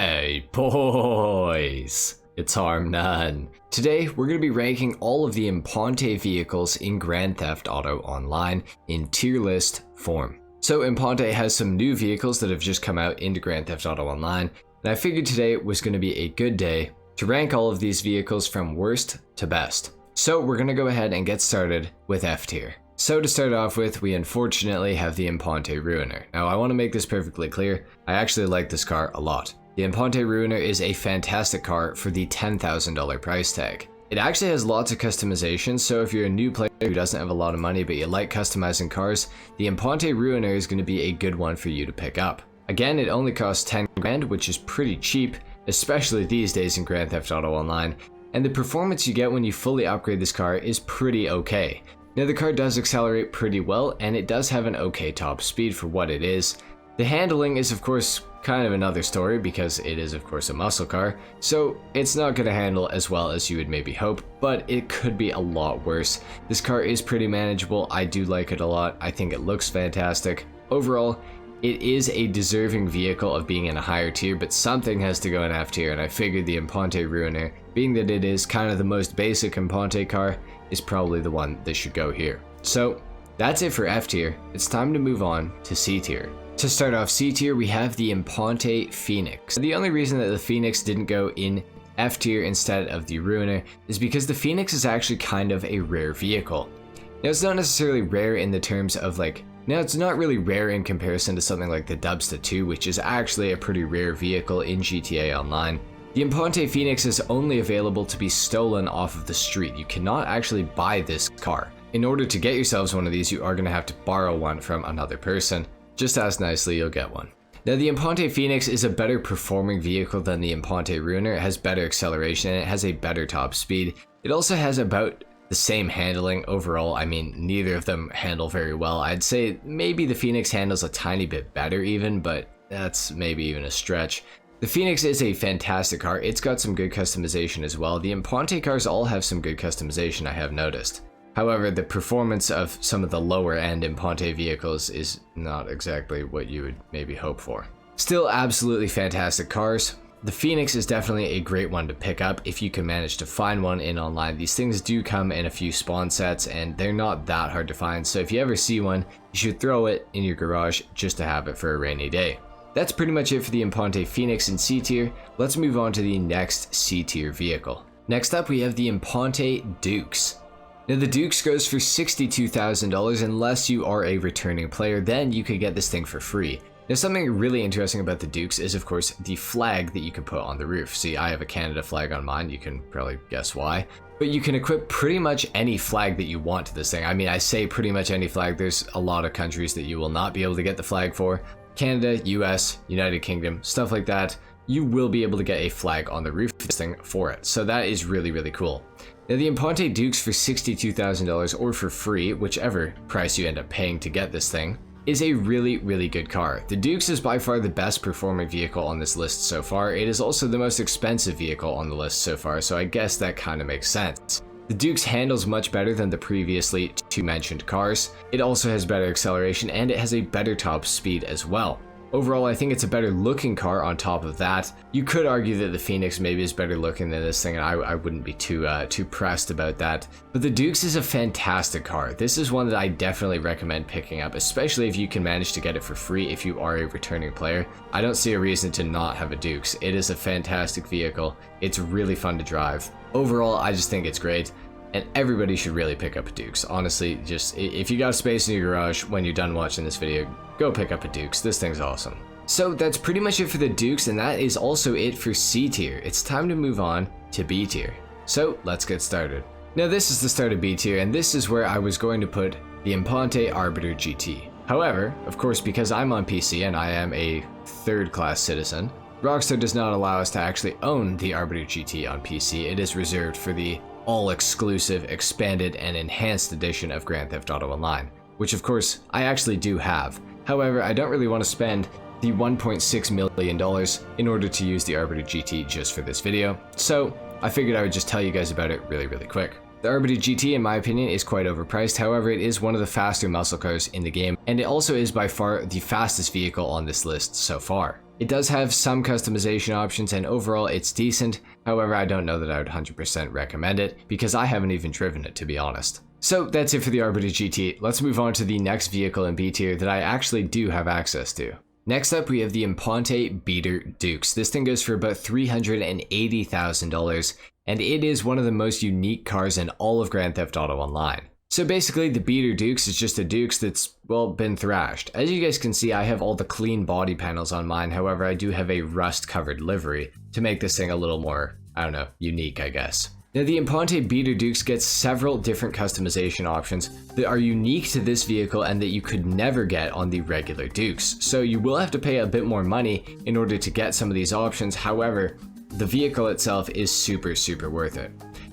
Hey boys, it's HarmNone. Today we're going to be ranking all of the Imponte vehicles in Grand Theft Auto Online in tier list form. So Imponte has some new vehicles that have just come out into Grand Theft Auto Online, and I figured today was going to be a good day to rank all of these vehicles from worst to best. So we're going to go ahead and get started with F tier. So to start off with, we unfortunately have the Imponte Ruiner. Now I want to make this perfectly clear, I actually like this car a lot. The Imponte Ruiner is a fantastic car for the $10,000 price tag. It actually has lots of customization, so if you're a new player who doesn't have a lot of money but you like customizing cars, the Imponte Ruiner is going to be a good one for you to pick up. Again, it only costs 10 grand, which is pretty cheap, especially these days in Grand Theft Auto Online, and the performance you get when you fully upgrade this car is pretty okay. Now the car does accelerate pretty well, and it does have an okay top speed for what it is. The handling is of course kind of another story because it is of course a muscle car, so it's not going to handle as well as you would maybe hope, but it could be a lot worse. This car is pretty manageable, I do like it a lot, I think it looks fantastic. Overall, it is a deserving vehicle of being in a higher tier, but something has to go in F tier, and I figured the Imponte Ruiner, being that it is kind of the most basic Imponte car, is probably the one that should go here. So that's it for F tier, it's time to move on to C tier. To start off C tier, we have the Imponte Phoenix. The only reason that the Phoenix didn't go in F tier instead of the Ruiner is because the Phoenix is actually kind of a rare vehicle. Now it's not necessarily rare in the terms of it's not really rare in comparison to something like the Dubsta 2, which is actually a pretty rare vehicle in GTA Online. The Imponte Phoenix is only available to be stolen off of the street. You cannot actually buy this car. In order to get yourselves one of these, you are going to have to borrow one from another person. Just ask nicely, you'll get one. Now the Imponte Phoenix is a better performing vehicle than the Imponte Ruiner. It has better acceleration and it has a better top speed. It also has about the same handling overall. I mean, neither of them handle very well. I'd say maybe the Phoenix handles a tiny bit better even, but that's maybe even a stretch. The Phoenix is a fantastic car. It's got some good customization as well. The Imponte cars all have some good customization, I have noticed. However, the performance of some of the lower end Imponte vehicles is not exactly what you would maybe hope for. Still absolutely fantastic cars. The Phoenix is definitely a great one to pick up if you can manage to find one in online. These things do come in a few spawn sets and they're not that hard to find, so if you ever see one, you should throw it in your garage just to have it for a rainy day. That's pretty much it for the Imponte Phoenix in C tier. Let's move on to the next C tier vehicle. Next up we have the Imponte Dukes. Now the Dukes goes for $62,000 unless you are a returning player, then you could get this thing for free. Now something really interesting about the Dukes is of course the flag that you can put on the roof. See, I have a Canada flag on mine, you can probably guess why. But you can equip pretty much any flag that you want to this thing. I mean, I say pretty much any flag, there's a lot of countries that you will not be able to get the flag for. Canada, US, United Kingdom, stuff like that. You will be able to get a flag on the roof of this thing for it. So that is really, really cool. Now the Imponte Dukes for $62,000 or for free, whichever price you end up paying to get this thing, is a really, really good car. The Dukes is by far the best performing vehicle on this list so far. It is also the most expensive vehicle on the list so far, so I guess that kind of makes sense. The Dukes handles much better than the previously two mentioned cars. It also has better acceleration and it has a better top speed as well. Overall, I think it's a better looking car on top of that. You could argue that the Phoenix maybe is better looking than this thing, and I wouldn't be too pressed about that. But the Dukes is a fantastic car. This is one that I definitely recommend picking up, especially if you can manage to get it for free if you are a returning player. I don't see a reason to not have a Dukes. It is a fantastic vehicle. It's really fun to drive. Overall, I just think it's great. And everybody should really pick up a Dukes. Honestly, just if you got space in your garage when you're done watching this video, go pick up a Dukes. This thing's awesome. So that's pretty much it for the Dukes, and that is also it for C tier. It's time to move on to B tier. So let's get started. Now this is the start of B tier, and this is where I was going to put the Imponte Arbiter GT. However, of course, because I'm on PC and I am a third-class citizen, Rockstar does not allow us to actually own the Arbiter GT on PC. It is reserved for the all-exclusive, expanded, and enhanced edition of Grand Theft Auto Online, which of course I actually do have. However, I don't really want to spend the $1.6 million in order to use the Arbiter GT just for this video, so I figured I would just tell you guys about it really, really quick. The Arbiter GT, in my opinion, is quite overpriced. However, it is one of the faster muscle cars in the game, and it also is by far the fastest vehicle on this list so far. It does have some customization options and overall it's decent. However, I don't know that I would 100% recommend it because I haven't even driven it, to be honest. So that's it for the Arbiter GT. Let's move on to the next vehicle in B tier that I actually do have access to. Next up, we have the Imponte Beater Dukes. This thing goes for about $380,000, and it is one of the most unique cars in all of Grand Theft Auto Online. So basically, the Beater Dukes is just a Dukes that's, well, been thrashed. As you guys can see, I have all the clean body panels on mine, however, I do have a rust-covered livery to make this thing a little more, I don't know, unique, I guess. Now, the Imponte Beater Dukes gets several different customization options that are unique to this vehicle and that you could never get on the regular Dukes. So you will have to pay a bit more money in order to get some of these options. However, the vehicle itself is super worth it.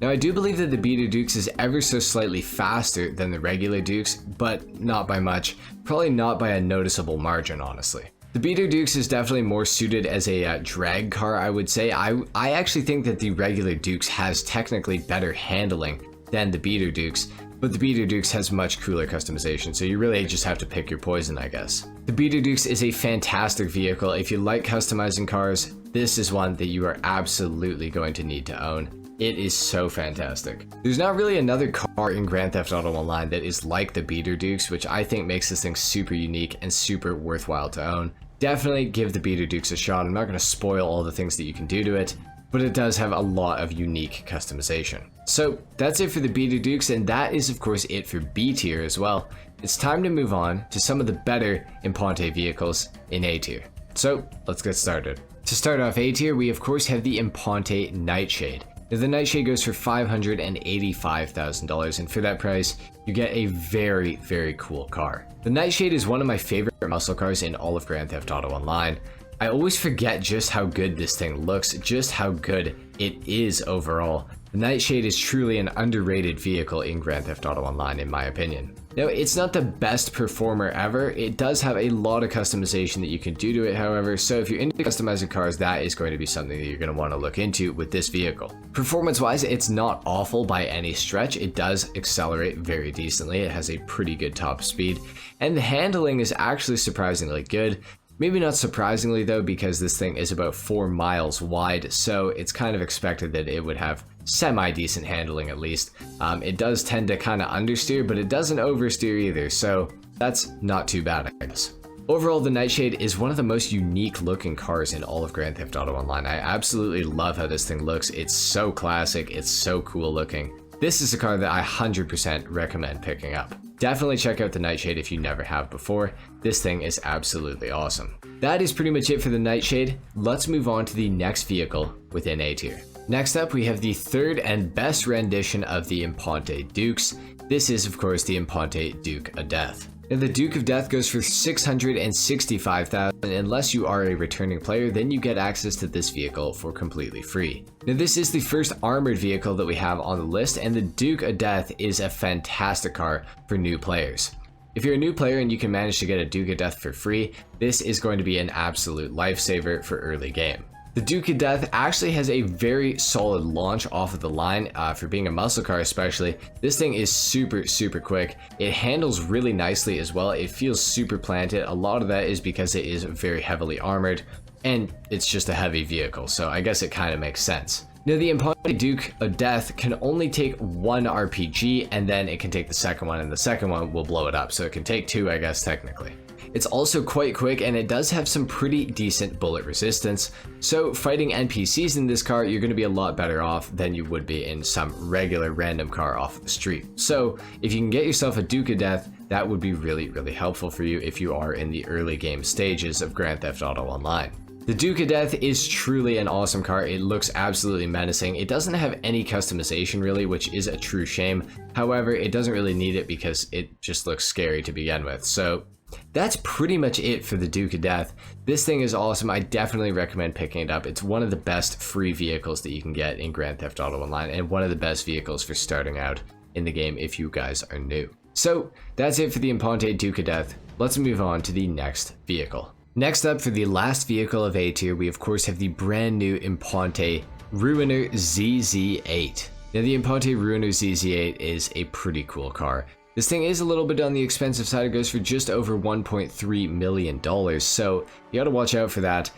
Now, I do believe that the Beater Dukes is ever so slightly faster than the regular Dukes, but not by much. Probably not by a noticeable margin, honestly. The Beater Dukes is definitely more suited as a drag car, I would say. I actually think that the regular Dukes has technically better handling than the Beater Dukes, but the Beater Dukes has much cooler customization, so you really just have to pick your poison, I guess. The Beater Dukes is a fantastic vehicle. If you like customizing cars, this is one that you are absolutely going to need to own. It is so fantastic. There's not really another car in Grand Theft Auto Online that is like the Beater Dukes, which I think makes this thing super unique and super worthwhile to own. Definitely give the Beater Dukes a shot. I'm not going to spoil all the things that you can do to it, but it does have a lot of unique customization. So that's it for the Beater Dukes, and that is of course it for B tier as well. It's time to move on to some of the better Imponte vehicles in A tier. So let's get started. To start off A tier, we of course have the Imponte Nightshade. Now, the Nightshade goes for $585,000, and for that price, you get a very cool car. The Nightshade is one of my favorite muscle cars in all of Grand Theft Auto Online. I always forget just how good this thing looks, just how good it is overall. The Nightshade is truly an underrated vehicle in Grand Theft Auto Online, in my opinion. Now, it's not the best performer ever. It does have a lot of customization that you can do to it, however, so if you're into customizing cars, that is going to be something that you're going to want to look into with this vehicle. Performance-wise, it's not awful by any stretch. It does accelerate very decently. It has a pretty good top speed, and the handling is actually surprisingly good. Maybe not surprisingly though, because this thing is about 4 miles wide, so it's kind of expected that it would have semi-decent handling at least. It does tend to kind of understeer, but it doesn't oversteer either, so that's not too bad, I guess. Overall, the Nightshade is one of the most unique looking cars in all of Grand Theft Auto Online. I absolutely love how this thing looks. It's so classic, it's so cool looking. This is a car that I 100% recommend picking up. Definitely check out the Nightshade if you never have before. This thing is absolutely awesome. That is pretty much it for the Nightshade. Let's move on to the next vehicle within A tier. Next up, we have the third and best rendition of the Imponte Dukes. This is, of course, the Imponte Duke of Death. Now, the Duke of Death goes for $665,000. Unless you are a returning player, then you get access to this vehicle for completely free. Now, this is the first armored vehicle that we have on the list, and the Duke of Death is a fantastic car for new players. If you're a new player and you can manage to get a Duke of Death for free, this is going to be an absolute lifesaver for early game. The Duke of Death actually has a very solid launch off of the line, for being a muscle car especially. This thing is super quick. It handles really nicely as well. It feels super planted. A lot of that is because it is very heavily armored, and it's just a heavy vehicle, so I guess it kind of makes sense. Now, the Imponte Duke of Death can only take 1 RPG, and then it can take the second one, and the second one will blow it up, so it can take 2, I guess, technically. It's also quite quick, and it does have some pretty decent bullet resistance, so fighting NPCs in this car, you're going to be a lot better off than you would be in some regular random car off the street. So if you can get yourself a Duke of Death, that would be really helpful for you if you are in the early game stages of Grand Theft Auto Online. The Duke of Death is truly an awesome car. It looks absolutely menacing. It doesn't have any customization really, which is a true shame. However, it doesn't really need it because it just looks scary to begin with. So that's pretty much it for the Duke of Death. This thing is awesome. I definitely recommend picking it up. It's one of the best free vehicles that you can get in Grand Theft Auto Online, and one of the best vehicles for starting out in the game if you guys are new. So that's it for the Imponte Duke of Death. Let's move on to the next vehicle. Next up, for the last vehicle of A tier, we of course have the brand new Imponte Ruiner ZZ8. Now, the Imponte Ruiner ZZ8 is a pretty cool car. This thing is a little bit on the expensive side. It goes for just over $1.3 million, so you gotta watch out for that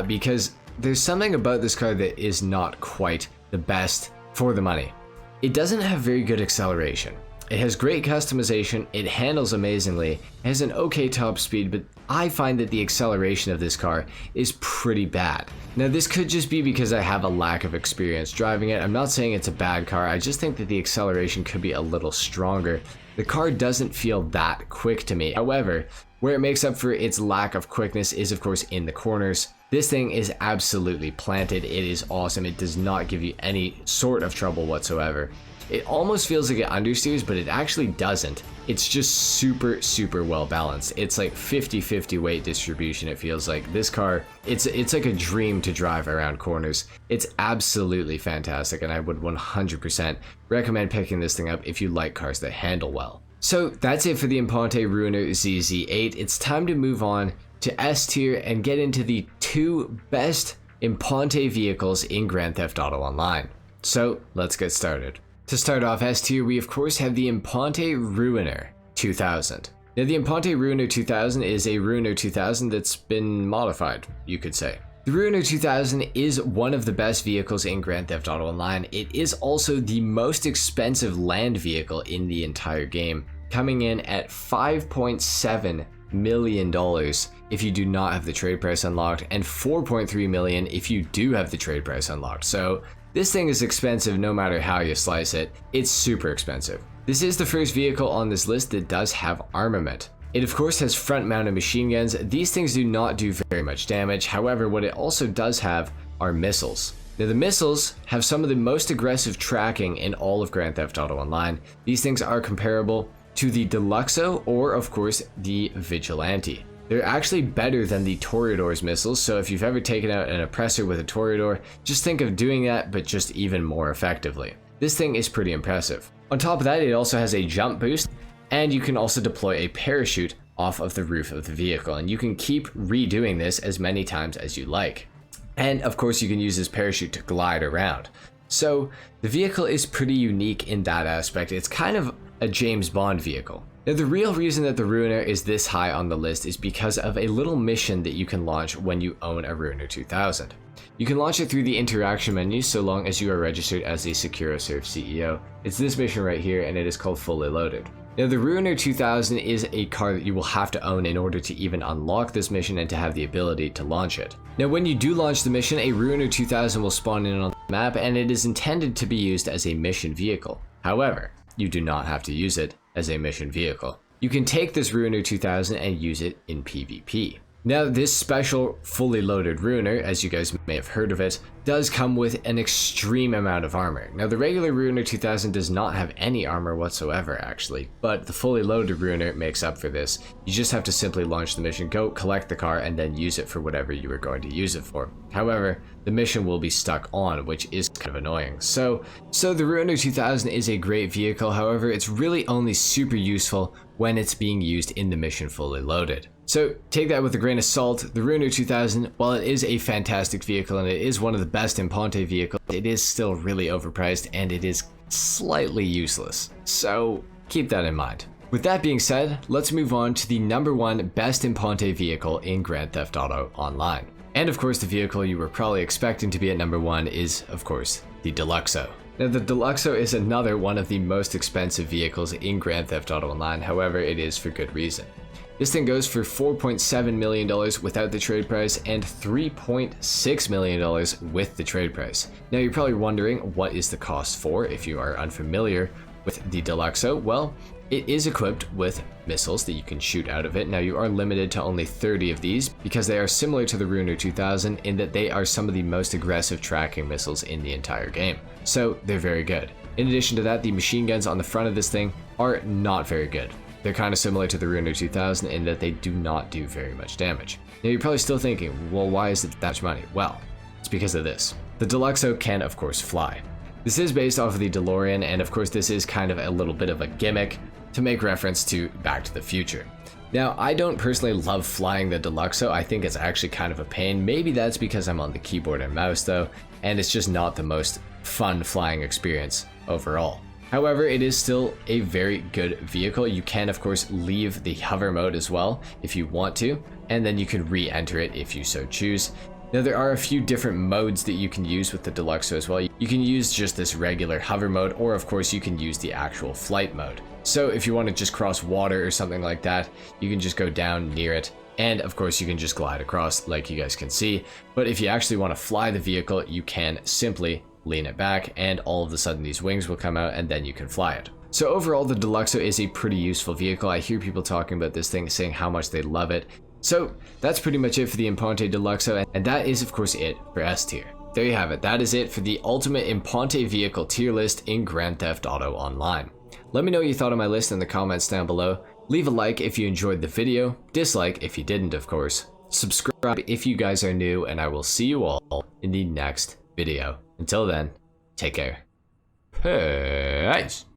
because there's something about this car that is not quite the best for the money. It doesn't have very good acceleration. It has great customization, it handles amazingly, it has an okay top speed, but I find that the acceleration of this car is pretty bad. Now this could just be because I have a lack of experience driving it. I'm not saying it's a bad car, I just think that the acceleration could be a little stronger. The car doesn't feel that quick to me. However, where it makes up for its lack of quickness is of course in the corners. This thing is absolutely planted, it is awesome, it does not give you any sort of trouble whatsoever. It almost feels like it understeers, but it actually doesn't. It's just super well balanced. It's like 50-50 weight distribution, it feels like. This car, it's like a dream to drive around corners. It's absolutely fantastic, and I would 100% recommend picking this thing up if you like cars that handle well. So that's it for the Imponte Ruiner ZZ8. It's time to move on to S tier and get into the 2 best Imponte vehicles in Grand Theft Auto Online. So let's get started. To start off S tier, we of course have the Imponte Ruiner 2000. Now the Imponte Ruiner 2000 is a Ruiner 2000 that's been modified, you could say. The Ruiner 2000 is one of the best vehicles in Grand Theft Auto Online. It is also the most expensive land vehicle in the entire game, coming in at $5.7 million if you do not have the trade price unlocked, and $4.3 million if you do have the trade price unlocked. So this thing is expensive no matter how you slice it. It's super expensive. This is the first vehicle on this list that does have armament. It of course has front-mounted machine guns. These things do not do very much damage. However, what it also does have are missiles. Now the missiles have some of the most aggressive tracking in all of Grand Theft Auto Online. These things are comparable to the Deluxo or of course the Vigilante. They're actually better than the Toreador's missiles, so if you've ever taken out an oppressor with a Toreador, just think of doing that, but just even more effectively. This thing is pretty impressive. On top of that, it also has a jump boost, and you can also deploy a parachute off of the roof of the vehicle, and you can keep redoing this as many times as you like. And of course, you can use this parachute to glide around. So the vehicle is pretty unique in that aspect. It's kind of a James Bond vehicle. Now the real reason that the Ruiner is this high on the list is because of a little mission that you can launch when you own a Ruiner 2000. You can launch it through the interaction menu so long as you are registered as a SecuroServe CEO. It's this mission right here, and it is called Fully Loaded. Now the Ruiner 2000 is a car that you will have to own in order to even unlock this mission and to have the ability to launch it. Now when you do launch the mission, a Ruiner 2000 will spawn in on the map, and it is intended to be used as a mission vehicle. However, you do not have to use it as a mission vehicle. You can take this Ruiner 2000 and use it in PvP. Now this special fully loaded Ruiner, as you guys may have heard of it, does come with an extreme amount of armor. Now the regular Ruiner 2000 does not have any armor whatsoever actually, but the fully loaded Ruiner makes up for this. You just have to simply launch the mission, go collect the car, and then use it for whatever you are going to use it for. However, the mission will be stuck on, which is kind of annoying. So the Ruiner 2000 is a great vehicle, however it's really only super useful when it's being used in the mission fully loaded. So take that with a grain of salt. The Ruiner 2000, while it is a fantastic vehicle and it is one of the best Imponte vehicles, it is still really overpriced and it is slightly useless. So keep that in mind. With that being said, let's move on to the #1 best Imponte vehicle in Grand Theft Auto Online. And of course the vehicle you were probably expecting to be at #1 is of course the Deluxo. Now the Deluxo is another one of the most expensive vehicles in Grand Theft Auto Online, however it is for good reason. This thing goes for $4.7 million without the trade price and $3.6 million with the trade price. Now you're probably wondering what is the cost for if you are unfamiliar with the Deluxo. Well, it is equipped with missiles that you can shoot out of it. Now you are limited to only 30 of these because they are similar to the Ruiner 2000 in that they are some of the most aggressive tracking missiles in the entire game. So they're very good. In addition to that, the machine guns on the front of this thing are not very good. They're kind of similar to the Ruiner 2000 in that they do not do very much damage. Now you're probably still thinking, well, why is it that much money? Well, it's because of this. The Deluxo can of course fly. This is based off of the DeLorean, and of course this is kind of a little bit of a gimmick to make reference to Back to the Future. Now, I don't personally love flying the Deluxo. I think it's actually kind of a pain. Maybe that's because I'm on the keyboard and mouse though, and it's just not the most fun flying experience overall. However, it is still a very good vehicle. You can, of course, leave the hover mode as well if you want to, and then you can re-enter it if you so choose. Now, there are a few different modes that you can use with the Deluxo as well. You can use just this regular hover mode, or of course you can use the actual flight mode. So if you want to just cross water or something like that, you can just go down near it, and of course you can just glide across like you guys can see. But if you actually want to fly the vehicle, you can simply lean it back, and all of a sudden these wings will come out, and then you can fly it. So overall, the Deluxo is a pretty useful vehicle. I hear people talking about this thing, saying how much they love it. So that's pretty much it for the Imponte Deluxo, and that is of course it for S tier. There you have it. That is it for the ultimate Imponte vehicle tier list in Grand Theft Auto Online. Let me know what you thought of my list in the comments down below. Leave a like if you enjoyed the video, dislike if you didn't, of course. Subscribe if you guys are new, and I will see you all in the next video. Until then, take care. Peace.